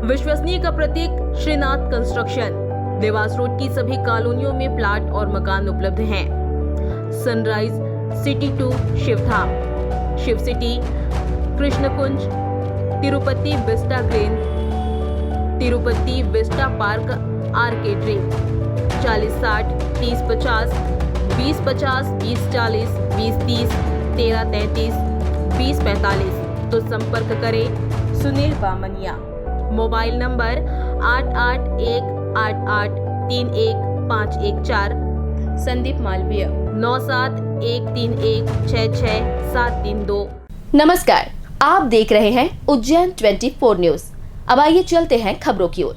विश्वसनीय का प्रतीक श्रीनाथ कंस्ट्रक्शन। देवास रोड की सभी कॉलोनियों में प्लाट और मकान उपलब्ध हैं। Sunrise city 2 Shivdham, Shiv city, Krishnakunj, Tirupati vista green, Tirupati vista park arcade dream. 4060 3050 2050 2040 2030 1333 2045। तो संपर्क करें सुनील बामनिया। Mobile number 8818831514। संदीप मालवीय 9713166732। नमस्कार, आप देख रहे हैं उज्जैन 24 न्यूज। अब आइए चलते हैं खबरों की ओर।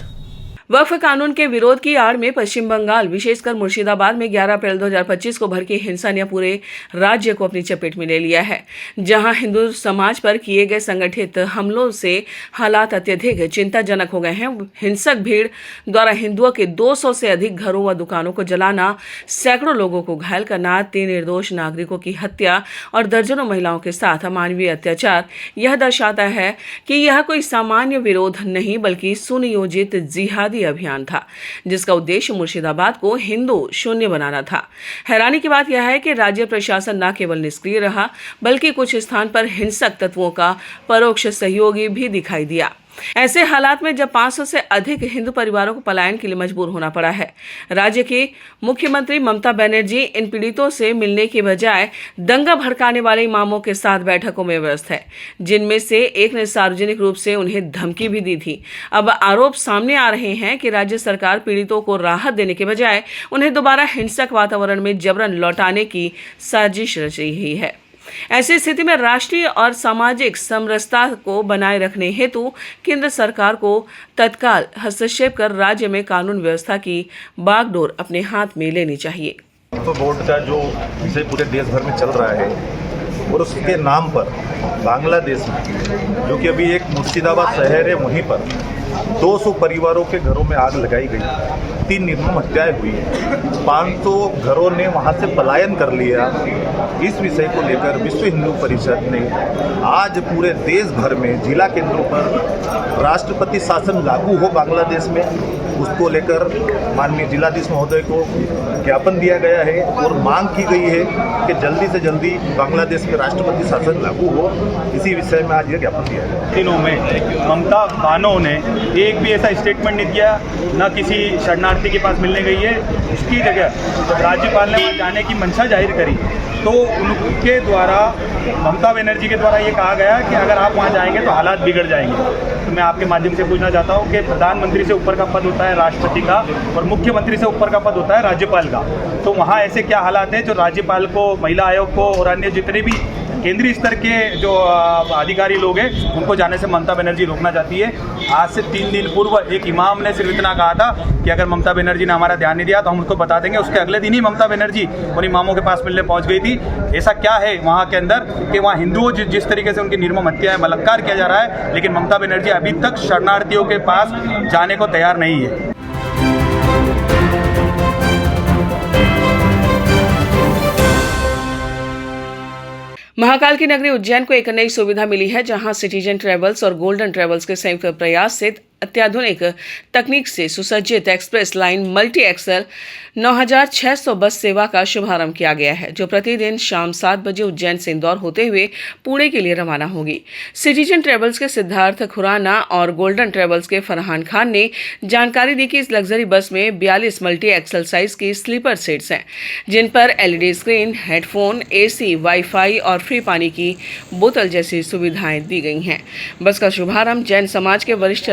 वक्फ कानून के विरोध की आड़ में पश्चिम बंगाल विशेषकर मुर्शिदाबाद में 11 अप्रैल 2025 को भड़की हिंसा ने पूरे राज्य को अपनी चपेट में ले लिया है, जहां हिंदू समाज पर किए गए संगठित हमलों से हालात अत्यधिक चिंताजनक हो गए हैं। हिंसक भीड़ द्वारा हिंदुओं के 200 से अधिक घरों व दुकानों को जलाना, सैकड़ों लोगों को घायल करना, 3 निर्दोष नागरिकों की हत्या और दर्जनों महिलाओं के साथ अमानवीय अत्याचार यह दर्शाता है कि यह कोई सामान्य विरोध नहीं बल्कि सुनियोजित जिहादी अभियान था, जिसका उद्देश्य मुर्शिदाबाद को हिंदू शून्य बनाना था। हैरानी की बात यह है कि राज्य प्रशासन न केवल निष्क्रिय रहा बल्कि कुछ स्थान पर हिंसक तत्वों का परोक्ष सहयोगी भी दिखाई दिया। ऐसे हालात में जब 500 से अधिक हिंदू परिवारों को पलायन के लिए मजबूर होना पड़ा है, राज्य की मुख्यमंत्री ममता बनर्जी इन पीड़ितों से मिलने के बजाय दंगा भड़काने वाले इमामों के साथ बैठकों में व्यस्त है, जिनमें से एक ने सार्वजनिक रूप से उन्हें धमकी भी दी थी। अब आरोप सामने आ रहे हैं कि राज्य सरकार पीड़ितों को राहत देने के बजाय उन्हें दोबारा हिंसक वातावरण में जबरन लौटाने की साजिश रच रही है। ऐसी स्थिति में राष्ट्रीय और सामाजिक समरसता को बनाए रखने हेतु केंद्र सरकार को तत्काल हस्तक्षेप कर राज्य में कानून व्यवस्था की बागडोर अपने हाथ में लेनी चाहिए। तो बोर्ड का जो विषय पूरे देश भर में चल रहा है और उसके नाम पर बांग्लादेश में, जो कि अभी एक मुर्शिदाबाद शहर है, वहीं पर 200 परिवारों के घरों में आग लगाई गई, 3 निर्मम हत्याएं हुई, 500 घरों ने वहां से पलायन कर लिया। इस विषय को लेकर विश्व हिंदू परिषद ने आज पूरे देश भर में जिला केंद्रों पर राष्ट्रपति शासन लागू हो बांग्लादेश में, उसको लेकर माननीय जिलाधीश महोदय को ज्ञापन दिया गया है और मांग की गई है कि जल्दी से जल्दी बांग्लादेश में राष्ट्रपति शासन लागू हो। इसी विषय में आज यह ज्ञापन दिया गया। दिनों में ममता बानो ने एक भी ऐसा स्टेटमेंट नहीं किया, न किसी शरणार्थी के पास मिलने गई है। उसकी जगह जब राज्यपाल ने वहाँ जाने की मंशा जाहिर करी तो उनके द्वारा, ममता बनर्जी के द्वारा ये कहा गया कि अगर आप वहाँ जाएंगे तो हालात बिगड़ जाएंगे। तो मैं आपके माध्यम से पूछना चाहता हूँ कि प्रधानमंत्री से ऊपर का पद होता है राष्ट्रपति का और मुख्यमंत्री से ऊपर का पद होता है राज्यपाल का। तो वहाँ ऐसे क्या हालात हैं जो राज्यपाल को, महिला आयोग को और अन्य जितने भी केंद्रीय स्तर के जो अधिकारी लोग हैं उनको जाने से ममता बनर्जी रोकना चाहती है। आज से 3 दिन पूर्व एक इमाम ने सिर्फ इतना कहा था कि अगर ममता बनर्जी ने हमारा ध्यान नहीं दिया तो हम उसको बता देंगे। उसके अगले दिन ही ममता बनर्जी उन इमामों के पास मिलने पहुंच गई थी। ऐसा क्या है वहाँ के अंदर कि वहाँ हिंदुओं जिस तरीके से उनकी निर्मम हत्या, बलात्कार किया जा रहा है, लेकिन ममता बनर्जी अभी तक शरणार्थियों के पास जाने को तैयार नहीं है। महाकाल की नगरी उज्जैन को एक नई सुविधा मिली है, जहां सिटीजन ट्रेवल्स और गोल्डन ट्रेवल्स के संयुक्त प्रयास से अत्याधुनिक तकनीक से सुसज्जित एक्सप्रेस लाइन मल्टी एक्सल 9600 बस सेवा का शुभारंभ किया गया है, जो प्रतिदिन शाम 7 बजे उज्जैन से इंदौर होते हुए पुणे के लिए रवाना होगी। सिटीजन ट्रेवल्स के सिद्धार्थ खुराना और गोल्डन ट्रेवल्स के फरहान खान ने जानकारी दी कि इस लग्जरी बस में 42 मल्टी एक्सल साइज की स्लीपर सीट्स हैं, जिन पर LED screen, headphone, AC, wifi और फ्री पानी की बोतल जैसी सुविधाएं दी गई हैं। बस का शुभारंभ जैन समाज के वरिष्ठ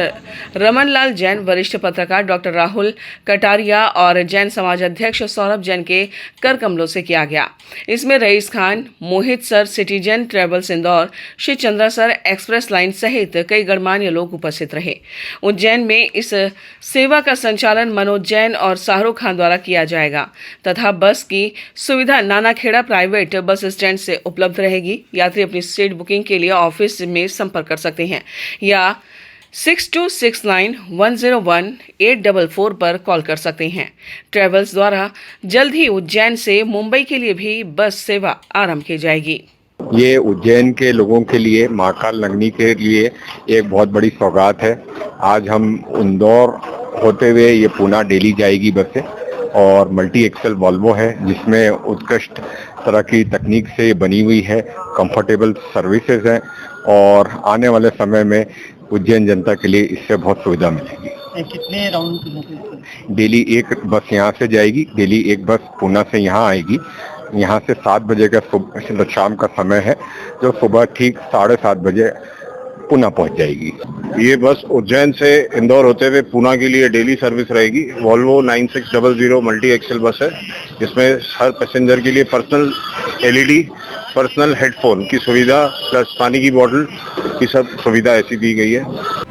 रमन लाल जैन, वरिष्ठ पत्रकार डॉक्टर राहुल कटारिया और जैन समाज अध्यक्ष सौरभ जैन के कर कमलों से किया गया। इसमें Raees Khan, Mohit sir, citizen travels Indore, Shri Chandra sir, express line सहित कई गणमान्य लोग उपस्थित रहे। उज्जैन में इस सेवा का संचालन मनोज जैन और शाहरुख खान द्वारा किया जाएगा तथा बस की सुविधा नानाखेड़ा प्राइवेट बस स्टैंड से उपलब्ध रहेगी। यात्री अपनी सीट बुकिंग के लिए ऑफिस में संपर्क कर सकते हैं या 6269101844 पर कॉल कर सकते हैं। ट्रेवल्स द्वारा जल्द ही उज्जैन से मुंबई के लिए भी बस सेवा आरंभ की जाएगी। ये उज्जैन के लोगों के लिए, महाकाल नगरी के लिए एक बहुत बड़ी सौगात है। आज हम इंदौर होते हुए ये पूना डेली जाएगी बसें और मल्टी एक्सल वॉल्वो है जिसमें उत्कृष्ट तरह की तकनीक से बनी हुई है, कंफर्टेबल सर्विसेज हैं और आने वाले समय में उज्जैन जनता के लिए इससे बहुत सुविधा मिलेगी। कितने राउंड डेली एक बस यहाँ से जाएगी, डेली एक बस पूना से यहाँ आएगी। यहाँ से 7 बजे का शाम का समय है, जो सुबह ठीक 7:30 बजे पूना पहुँच जाएगी। ये बस उज्जैन से इंदौर होते हुए पूना के लिए डेली सर्विस रहेगी। वॉल्वो 9600 मल्टी एक्सेल बस है, जिसमें हर पैसेंजर के लिए पर्सनल LED, पर्सनल हेडफोन की सुविधा प्लस पानी की बोतल की सब सुविधा ऐसी दी गई है।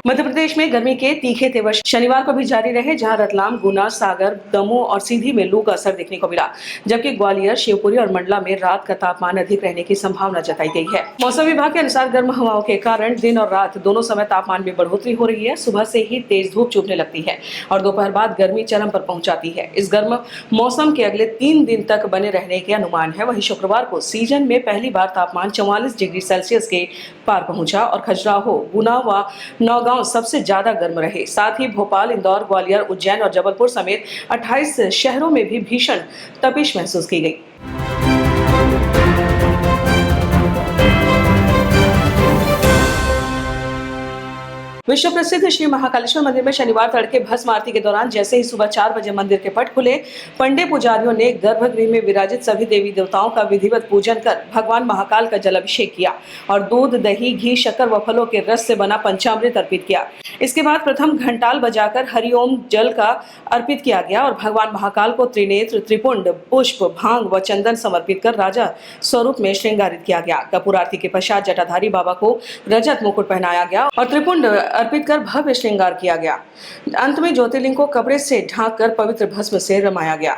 मध्य प्रदेश में गर्मी के तीखे तेवर शनिवार को भी जारी रहे, जहां रतलाम, गुना, सागर, दमोह और सीधी में लू का असर देखने को मिला, जबकि ग्वालियर, शिवपुरी और मंडला में रात का तापमान अधिक रहने की संभावना जताई गई है। मौसम विभाग के अनुसार गर्म हवाओं के कारण दिन और रात दोनों समय तापमान में बढ़ोतरी हो रही है। सुबह से ही तेज धूप चुभने लगती है और दोपहर बाद गर्मी चरम पर पहुंच जाती है। इस गर्म मौसम के अगले 3 दिन तक बने रहने के अनुमान है। वहीं शुक्रवार को सीजन में पहली बार तापमान 44 डिग्री सेल्सियस के पार पहुंचा और खजुराहो, गुना व नौगांव सबसे ज्यादा गर्म रहे। साथ ही भोपाल, इंदौर, ग्वालियर, उज्जैन और जबलपुर समेत 28 शहरों में भी भीषण तपिश महसूस की गई। विश्व प्रसिद्ध श्री महाकालेश्वर मंदिर में शनिवार तड़के भस्म आरती के दौरान जैसे ही सुबह 4 बजे मंदिर के पट खुले, पंडे पुजारियों ने गर्भगृह में विराजित सभी देवी देवताओं का विधिवत पूजन कर भगवान महाकाल का जलाभिषेक किया और दूध, दही, घी, शक्कर व फलों के रस से बना पंचामृत अर्पित किया। इसके बाद प्रथम घंटाल बजाकर हरिओम जल का अर्पित किया गया और भगवान महाकाल को त्रिनेत्र, त्रिपुंड, पुष्प, भांग व चंदन समर्पित कर राजा स्वरूप में श्रृंगारित किया गया। कपूर आरती के पश्चात जटाधारी बाबा को रजत मुकुट पहनाया गया और त्रिपुंड अर्पित कर भव्य श्रृंगार किया गया। अंत में ज्योतिर्लिंग को कपड़े से ढांककर पवित्र भस्म से रमाया गया।